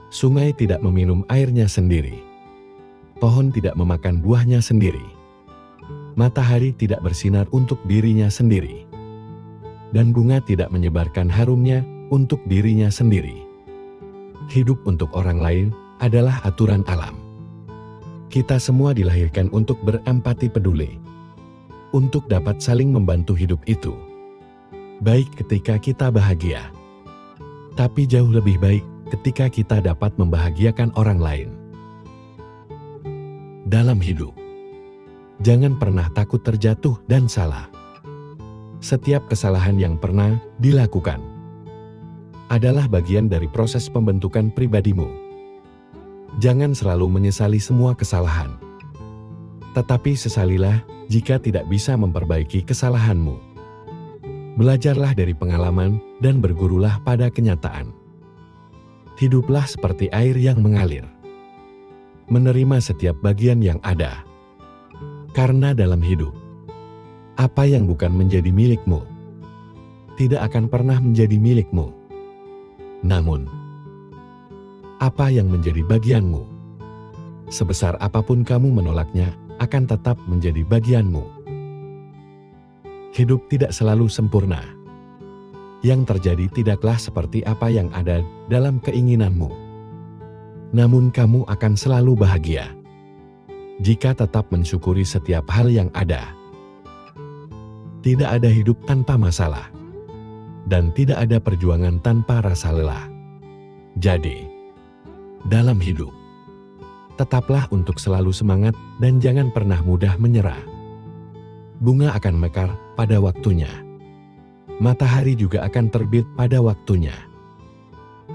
Sungai tidak meminum airnya sendiri. Pohon tidak memakan buahnya sendiri. Matahari tidak bersinar untuk dirinya sendiri. Dan bunga tidak menyebarkan harumnya untuk dirinya sendiri. Hidup untuk orang lain adalah aturan alam. Kita semua dilahirkan untuk berempati peduli, untuk dapat saling membantu hidup itu. Baik ketika kita bahagia, tapi jauh lebih baik ketika kita dapat membahagiakan orang lain. Dalam hidup, jangan pernah takut terjatuh dan salah. Setiap kesalahan yang pernah dilakukan adalah bagian dari proses pembentukan pribadimu. Jangan selalu menyesali semua kesalahan, tetapi sesalilah jika tidak bisa memperbaiki kesalahanmu. Belajarlah dari pengalaman dan bergurulah pada kenyataan. Hiduplah seperti air yang mengalir. Menerima setiap bagian yang ada. Karena dalam hidup, apa yang bukan menjadi milikmu, tidak akan pernah menjadi milikmu. Namun, apa yang menjadi bagianmu, sebesar apapun kamu menolaknya, akan tetap menjadi bagianmu. Hidup tidak selalu sempurna. Yang terjadi tidaklah seperti apa yang ada dalam keinginanmu. Namun kamu akan selalu bahagia jika tetap mensyukuri setiap hal yang ada. Tidak ada hidup tanpa masalah, dan tidak ada perjuangan tanpa rasa lelah. Jadi, dalam hidup, tetaplah untuk selalu semangat dan jangan pernah mudah menyerah. Bunga akan mekar pada waktunya. Matahari juga akan terbit pada waktunya.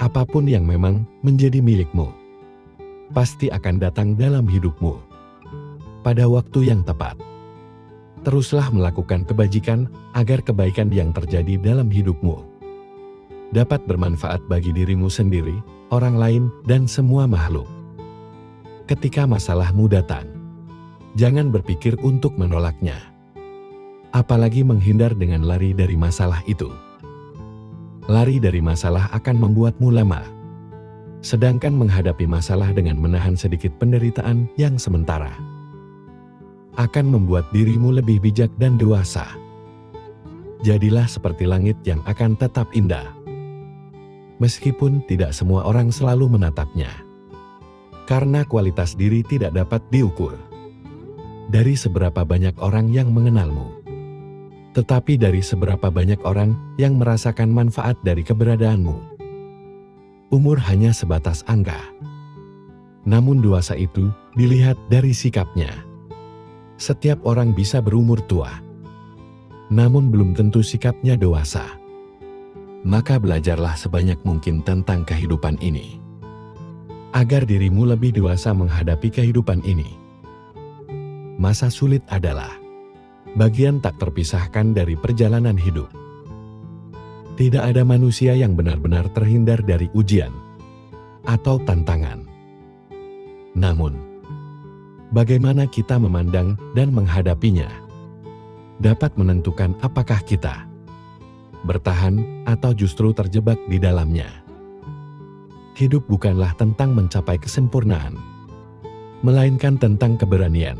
Apapun yang memang menjadi milikmu, pasti akan datang dalam hidupmu pada waktu yang tepat. Teruslah melakukan kebajikan agar kebaikan yang terjadi dalam hidupmu dapat bermanfaat bagi dirimu sendiri, orang lain, dan semua makhluk. Ketika masalahmu datang, jangan berpikir untuk menolaknya, apalagi menghindar dengan lari dari masalah itu. Lari dari masalah akan membuatmu lemah, sedangkan menghadapi masalah dengan menahan sedikit penderitaan yang sementara akan membuat dirimu lebih bijak dan dewasa. Jadilah seperti langit yang akan tetap indah, meskipun tidak semua orang selalu menatapnya. Karena kualitas diri tidak dapat diukur dari seberapa banyak orang yang mengenalmu, tetapi dari seberapa banyak orang yang merasakan manfaat dari keberadaanmu. Umur hanya sebatas angka, namun dewasa itu dilihat dari sikapnya. Setiap orang bisa berumur tua, namun belum tentu sikapnya dewasa. Maka belajarlah sebanyak mungkin tentang kehidupan ini, agar dirimu lebih dewasa menghadapi kehidupan ini. Masa sulit adalah bagian tak terpisahkan dari perjalanan hidup. Tidak ada manusia yang benar-benar terhindar dari ujian atau tantangan. Namun, bagaimana kita memandang dan menghadapinya dapat menentukan apakah kita bertahan atau justru terjebak di dalamnya. Hidup bukanlah tentang mencapai kesempurnaan, melainkan tentang keberanian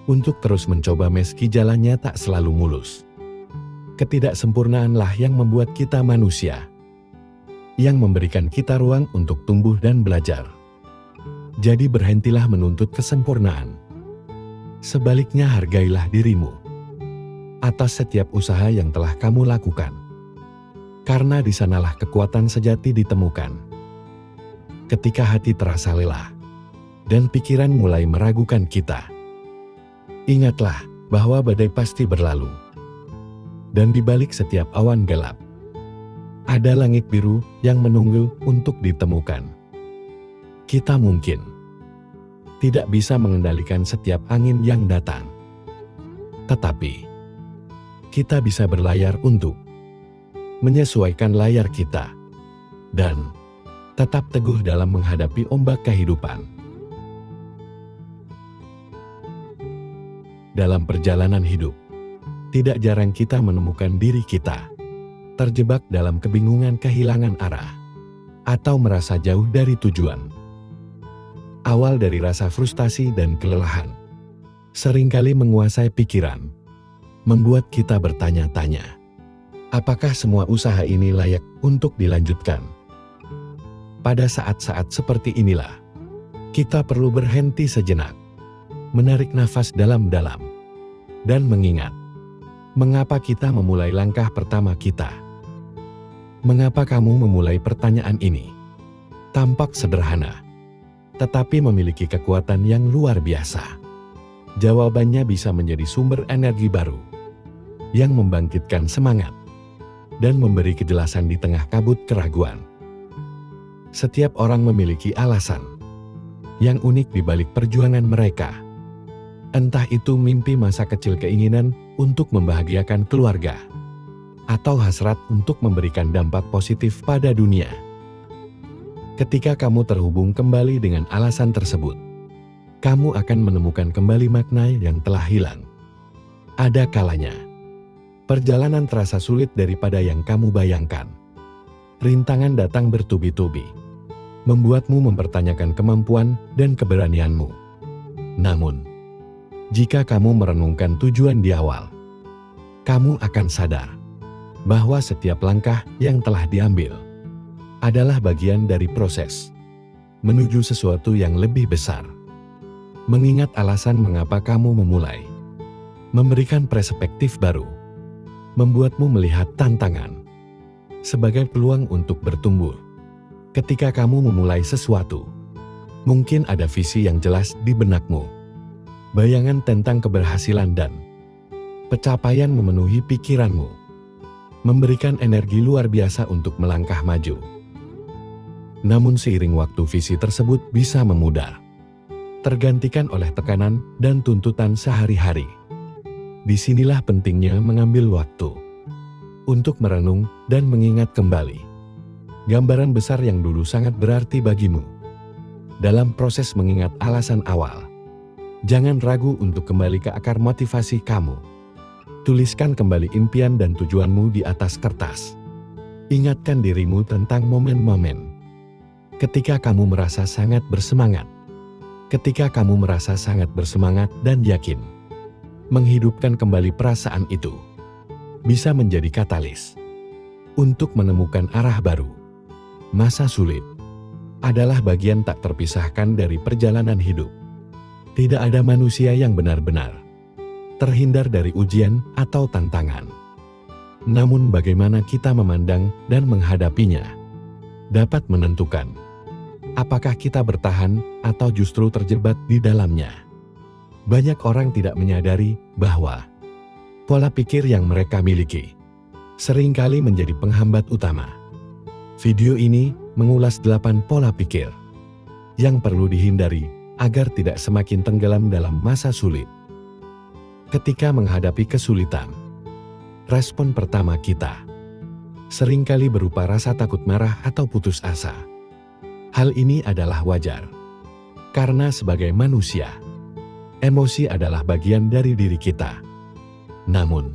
untuk terus mencoba meski jalannya tak selalu mulus. Ketidaksempurnaanlah yang membuat kita manusia, yang memberikan kita ruang untuk tumbuh dan belajar. Jadi berhentilah menuntut kesempurnaan. Sebaliknya hargailah dirimu atas setiap usaha yang telah kamu lakukan. Karena di sanalah kekuatan sejati ditemukan. Ketika hati terasa lelah dan pikiran mulai meragukan kita, ingatlah bahwa badai pasti berlalu. Dan di balik setiap awan gelap, ada langit biru yang menunggu untuk ditemukan. Kita mungkin tidak bisa mengendalikan setiap angin yang datang, tetapi kita bisa berlayar untuk menyesuaikan layar kita dan tetap teguh dalam menghadapi ombak kehidupan. Dalam perjalanan hidup, tidak jarang kita menemukan diri kita terjebak dalam kebingungan kehilangan arah. atau merasa jauh dari tujuan. Awal dari rasa frustasi dan kelelahan seringkali menguasai pikiran, membuat kita bertanya-tanya, apakah semua usaha ini layak untuk dilanjutkan? Pada saat-saat seperti inilah, kita perlu berhenti sejenak, menarik nafas dalam-dalam, dan mengingat, mengapa kita memulai langkah pertama kita? Mengapa kamu memulai pertanyaan ini? Tampak sederhana, tetapi memiliki kekuatan yang luar biasa. Jawabannya bisa menjadi sumber energi baru, yang membangkitkan semangat, dan memberi kejelasan di tengah kabut keraguan. Setiap orang memiliki alasan yang unik di balik perjuangan mereka. Entah itu mimpi masa kecil, keinginan untuk membahagiakan keluarga, atau hasrat untuk memberikan dampak positif pada dunia. Ketika kamu terhubung kembali dengan alasan tersebut, kamu akan menemukan kembali makna yang telah hilang. Ada kalanya, perjalanan terasa sulit daripada yang kamu bayangkan. Rintangan datang bertubi-tubi, membuatmu mempertanyakan kemampuan dan keberanianmu. Namun, jika kamu merenungkan tujuan di awal, kamu akan sadar bahwa setiap langkah yang telah diambil adalah bagian dari proses menuju sesuatu yang lebih besar. Mengingat alasan mengapa kamu memulai, memberikan perspektif baru, membuatmu melihat tantangan sebagai peluang untuk bertumbuh. Ketika kamu memulai sesuatu, mungkin ada visi yang jelas di benakmu, bayangan tentang keberhasilan dan pencapaian memenuhi pikiranmu, memberikan energi luar biasa untuk melangkah maju. Namun seiring waktu visi tersebut bisa memudar, tergantikan oleh tekanan dan tuntutan sehari-hari. Disinilah pentingnya mengambil waktu untuk merenung dan mengingat kembali gambaran besar yang dulu sangat berarti bagimu. Dalam proses mengingat alasan awal, jangan ragu untuk kembali ke akar motivasi kamu. Tuliskan kembali impian dan tujuanmu di atas kertas. Ingatkan dirimu tentang momen-momen ketika kamu merasa sangat bersemangat. Ketika kamu merasa sangat bersemangat dan yakin, menghidupkan kembali perasaan itu bisa menjadi katalis untuk menemukan arah baru. Masa sulit adalah bagian tak terpisahkan dari perjalanan hidup. Tidak ada manusia yang benar-benar terhindar dari ujian atau tantangan. Namun bagaimana kita memandang dan menghadapinya dapat menentukan apakah kita bertahan atau justru terjebak di dalamnya. Banyak orang tidak menyadari bahwa pola pikir yang mereka miliki seringkali menjadi penghambat utama. Video ini mengulas 8 pola pikir yang perlu dihindari agar tidak semakin tenggelam dalam masa sulit. Ketika menghadapi kesulitan, respon pertama kita seringkali berupa rasa takut, marah, atau putus asa. Hal ini adalah wajar, karena sebagai manusia, emosi adalah bagian dari diri kita. Namun,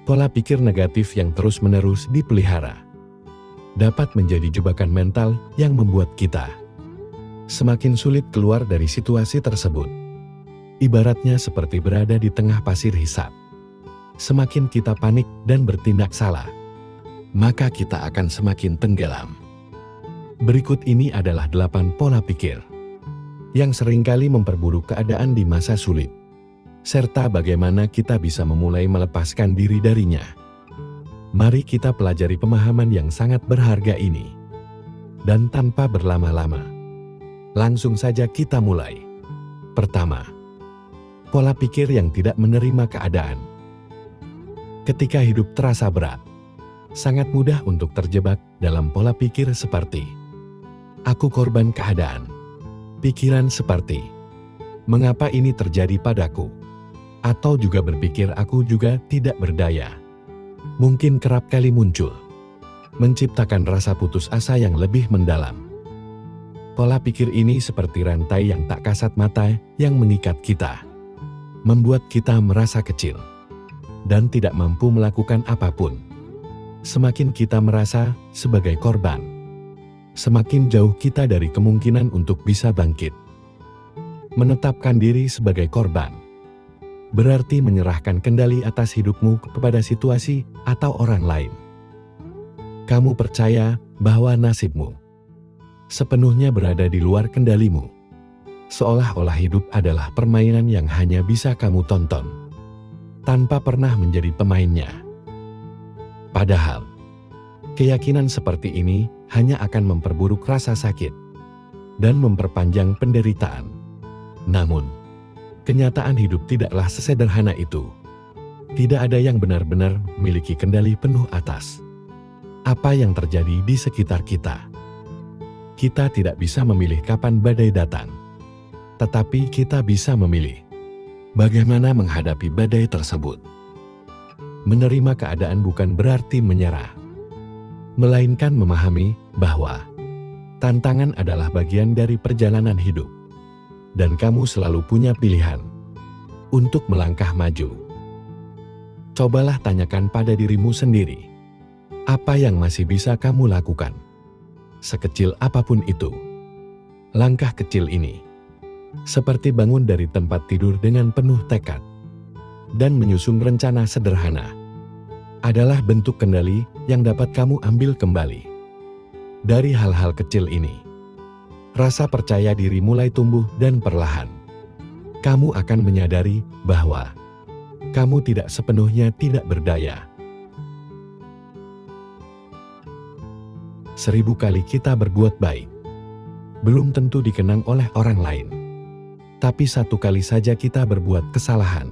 pola pikir negatif yang terus-menerus dipelihara dapat menjadi jebakan mental yang membuat kita semakin sulit keluar dari situasi tersebut. Ibaratnya seperti berada di tengah pasir hisap. Semakin kita panik dan bertindak salah, maka kita akan semakin tenggelam. Berikut ini adalah 8 pola pikir yang seringkali memperburuk keadaan di masa sulit, serta bagaimana kita bisa memulai melepaskan diri darinya. Mari kita pelajari pemahaman yang sangat berharga ini. Dan tanpa berlama-lama, langsung saja kita mulai. Pertama, pola pikir yang tidak menerima keadaan. Ketika hidup terasa berat, sangat mudah untuk terjebak dalam pola pikir seperti aku korban keadaan. Pikiran seperti mengapa ini terjadi padaku? Atau juga berpikir aku juga tidak berdaya. Mungkin kerap kali muncul, menciptakan rasa putus asa yang lebih mendalam. Pola pikir ini seperti rantai yang tak kasat mata yang mengikat kita, membuat kita merasa kecil dan tidak mampu melakukan apapun. Semakin kita merasa sebagai korban, semakin jauh kita dari kemungkinan untuk bisa bangkit. Menetapkan diri sebagai korban berarti menyerahkan kendali atas hidupmu kepada situasi atau orang lain. Kamu percaya bahwa nasibmu sepenuhnya berada di luar kendalimu, seolah-olah hidup adalah permainan yang hanya bisa kamu tonton, tanpa pernah menjadi pemainnya. Padahal, keyakinan seperti ini hanya akan memperburuk rasa sakit dan memperpanjang penderitaan. Namun, kenyataan hidup tidaklah sesederhana itu. Tidak ada yang benar-benar memiliki kendali penuh atas apa yang terjadi di sekitar kita. Kita tidak bisa memilih kapan badai datang, tetapi kita bisa memilih bagaimana menghadapi badai tersebut. Menerima keadaan bukan berarti menyerah, melainkan memahami bahwa tantangan adalah bagian dari perjalanan hidup, dan kamu selalu punya pilihan untuk melangkah maju. Cobalah tanyakan pada dirimu sendiri, apa yang masih bisa kamu lakukan? Sekecil apapun itu, langkah kecil ini, seperti bangun dari tempat tidur dengan penuh tekad dan menyusun rencana sederhana, adalah bentuk kendali yang dapat kamu ambil kembali. Dari hal-hal kecil ini, rasa percaya diri mulai tumbuh dan perlahan kamu akan menyadari bahwa kamu tidak sepenuhnya tidak berdaya. 1000 kali kita berbuat baik belum tentu dikenang oleh orang lain. Tapi 1 kali saja kita berbuat kesalahan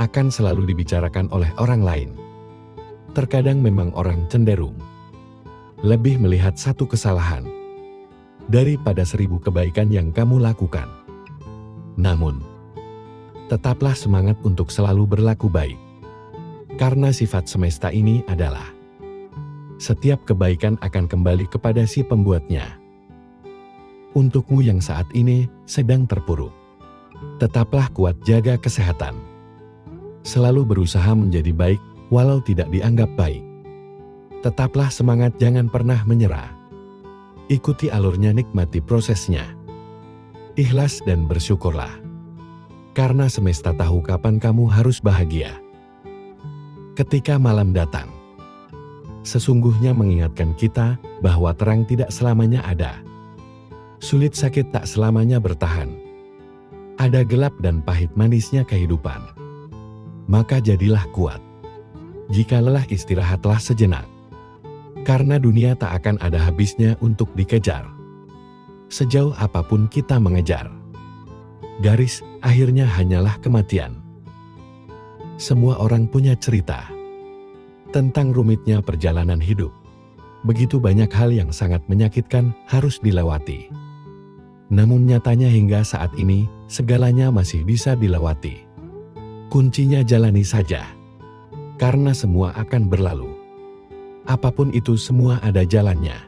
akan selalu dibicarakan oleh orang lain. Terkadang memang orang cenderung lebih melihat 1 kesalahan daripada 1000 kebaikan yang kamu lakukan. Namun, tetaplah semangat untuk selalu berlaku baik. Karena sifat semesta ini adalah setiap kebaikan akan kembali kepada si pembuatnya. Untukmu yang saat ini sedang terpuruk, tetaplah kuat, jaga kesehatan. Selalu berusaha menjadi baik walau tidak dianggap baik. Tetaplah semangat, jangan pernah menyerah. Ikuti alurnya, nikmati prosesnya. Ikhlas dan bersyukurlah. Karena semesta tahu kapan kamu harus bahagia. Ketika malam datang, sesungguhnya mengingatkan kita bahwa terang tidak selamanya ada. Sulit sakit tak selamanya bertahan. Ada gelap dan pahit manisnya kehidupan. Maka jadilah kuat. Jika lelah, istirahatlah sejenak. Karena dunia tak akan ada habisnya untuk dikejar. Sejauh apapun kita mengejar, garis akhirnya hanyalah kematian. Semua orang punya cerita tentang rumitnya perjalanan hidup. Begitu banyak hal yang sangat menyakitkan harus dilewati. Namun nyatanya hingga saat ini, segalanya masih bisa dilewati. Kuncinya jalani saja. Karena semua akan berlalu. Apapun itu, semua ada jalannya.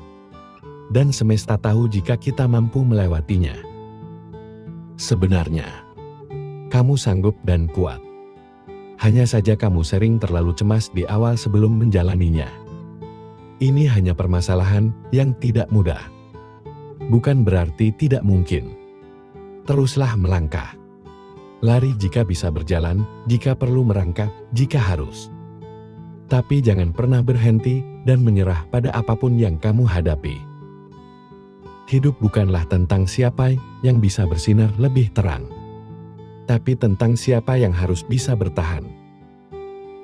Dan semesta tahu jika kita mampu melewatinya. Sebenarnya, kamu sanggup dan kuat. Hanya saja kamu sering terlalu cemas di awal sebelum menjalaninya. Ini hanya permasalahan yang tidak mudah. Bukan berarti tidak mungkin. Teruslah melangkah. Lari jika bisa, berjalan jika perlu, merangkak jika harus. Tapi jangan pernah berhenti dan menyerah pada apapun yang kamu hadapi. Hidup bukanlah tentang siapa yang bisa bersinar lebih terang, tapi tentang siapa yang harus bisa bertahan.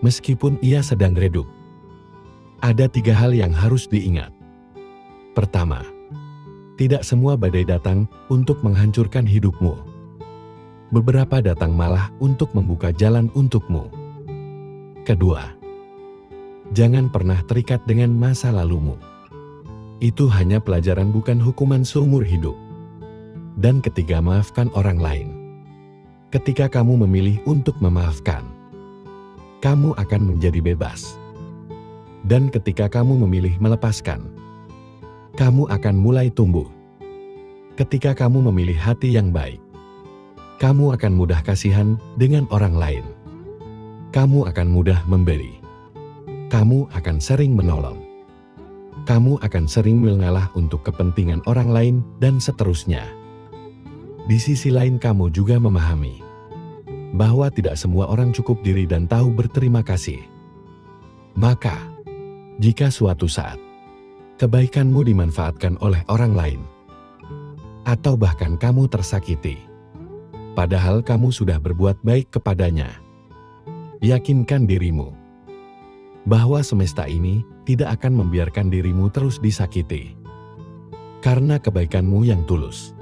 Meskipun ia sedang redup. Ada 3 hal yang harus diingat. Pertama, tidak semua badai datang untuk menghancurkan hidupmu. Beberapa datang malah untuk membuka jalan untukmu. Kedua, jangan pernah terikat dengan masa lalumu. Itu hanya pelajaran, bukan hukuman seumur hidup. Dan ketiga, maafkan orang lain. Ketika kamu memilih untuk memaafkan, kamu akan menjadi bebas. Dan ketika kamu memilih melepaskan, kamu akan mulai tumbuh. Ketika kamu memilih hati yang baik, kamu akan mudah kasihan dengan orang lain. Kamu akan mudah memberi. Kamu akan sering menolong. kamu akan sering mengalah untuk kepentingan orang lain, dan seterusnya. Di sisi lain kamu juga memahami bahwa tidak semua orang cukup diri dan tahu berterima kasih. Maka, jika suatu saat kebaikanmu dimanfaatkan oleh orang lain, atau bahkan kamu tersakiti, padahal kamu sudah berbuat baik kepadanya, yakinkan dirimu bahwa semesta ini tidak akan membiarkan dirimu terus disakiti. Karena kebaikanmu yang tulus